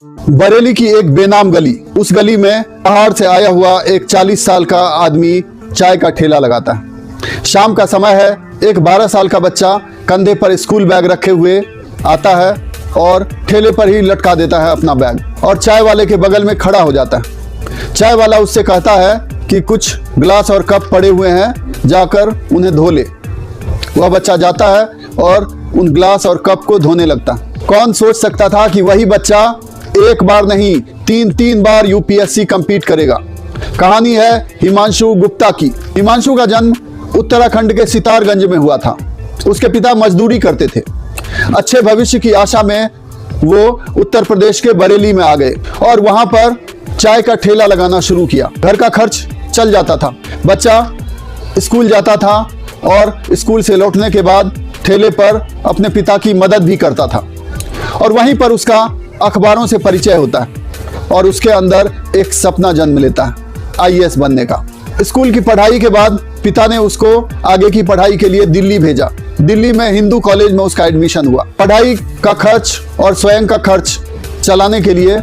बरेली की एक बेनाम गली, उस गली में पहाड़ से आया हुआ एक 40 साल का आदमी चाय का ठेला लगाता है। शाम का समय है। एक 12 साल का बच्चा कंधे पर स्कूल बैग रखे हुए आता है और ठेले पर ही लटका देता है अपना बैग और चाय वाले के बगल में खड़ा हो जाता है। चाय वाला उससे कहता है कि कुछ गिलास और कप पड़े हुए हैं, जाकर उन्हें धो ले। वह बच्चा जाता है और उन गिलास और कप को धोने लगता है। कौन सोच सकता था कि वही बच्चा एक बार नहीं 3 बार यूपीएससी कंप्लीट करेगा। कहानी है हिमांशु गुप्ता की। हिमांशु का जन्म उत्तराखंड के सितारगंज में हुआ था। उसके पिता मजदूरी करते थे। अच्छे भविष्य की आशा में वो उत्तर प्रदेश के बरेली में आ गए और वहां पर चाय का ठेला लगाना शुरू किया। घर का खर्च चल जाता था। बच्चा स्कूल जाता था और स्कूल से लौटने के बाद ठेले पर अपने पिता की मदद भी करता था और वहीं पर उसका अखबारों से परिचय होता है और उसके अंदर एक सपना जन्म लेता है, आईएएस बनने का। स्कूल की पढ़ाई के बाद पिता ने उसको आगे की पढ़ाई के लिए दिल्ली भेजा। दिल्ली में हिंदू कॉलेज में उसका एडमिशन हुआ। पढ़ाई का खर्च और स्वयं का खर्च चलाने के लिए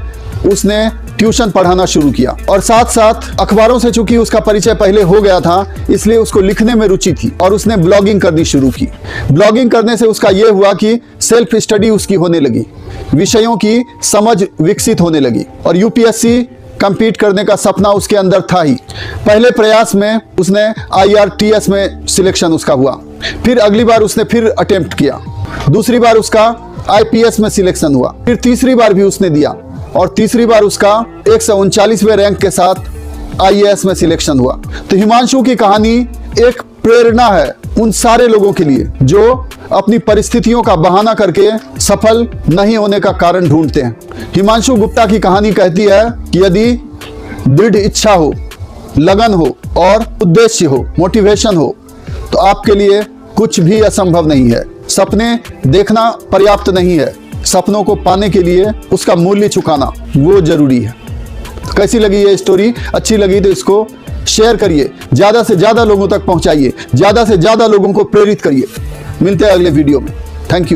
उसने ट्यूशन पढ़ाना शुरू किया और साथ साथ अखबारों से चूंकि उसका परिचय पहले हो गया था, इसलिए उसको लिखने में रुचि थी और उसने ब्लॉगिंग करनी शुरू की। ब्लॉगिंग करने से उसका यह हुआ कि सेल्फ स्टडी उसकी होने लगी, विषयों की समझ विकसित होने लगी और यूपीएससी कंप्लीट करने का सपना उसके अंदर था ही। पहले प्रयास में उसने IRTS में सिलेक्शन उसका हुआ, फिर अगली बार उसने फिर अटेम्प्ट किया, दूसरी बार उसका IPS में सिलेक्शन हुआ, फिर तीसरी बार भी उसने दिया और तीसरी बार उसका 139वें रैंक के साथ IAS में सिलेक्शन हुआ। तो हिमांशु की कहानी एक प्रेरणा है उन सारे लोगों के लिए जो अपनी परिस्थितियों का बहाना करके सफल नहीं होने का कारण ढूंढते हैं। हिमांशु गुप्ता की कहानी कहती है कि यदि दृढ़ इच्छा हो, लगन हो और उद्देश्य हो, मोटिवेशन हो, तो आपके लिए कुछ भी असंभव नहीं है। सपने देखना पर्याप्त नहीं है, सपनों को पाने के लिए उसका मूल्य चुकाना वो जरूरी है। कैसी लगी ये स्टोरी? अच्छी लगी तो इसको शेयर करिए, ज्यादा से ज्यादा लोगों तक पहुंचाइए, ज्यादा से ज्यादा लोगों को प्रेरित करिए। मिलते हैं अगले वीडियो में। Thank you.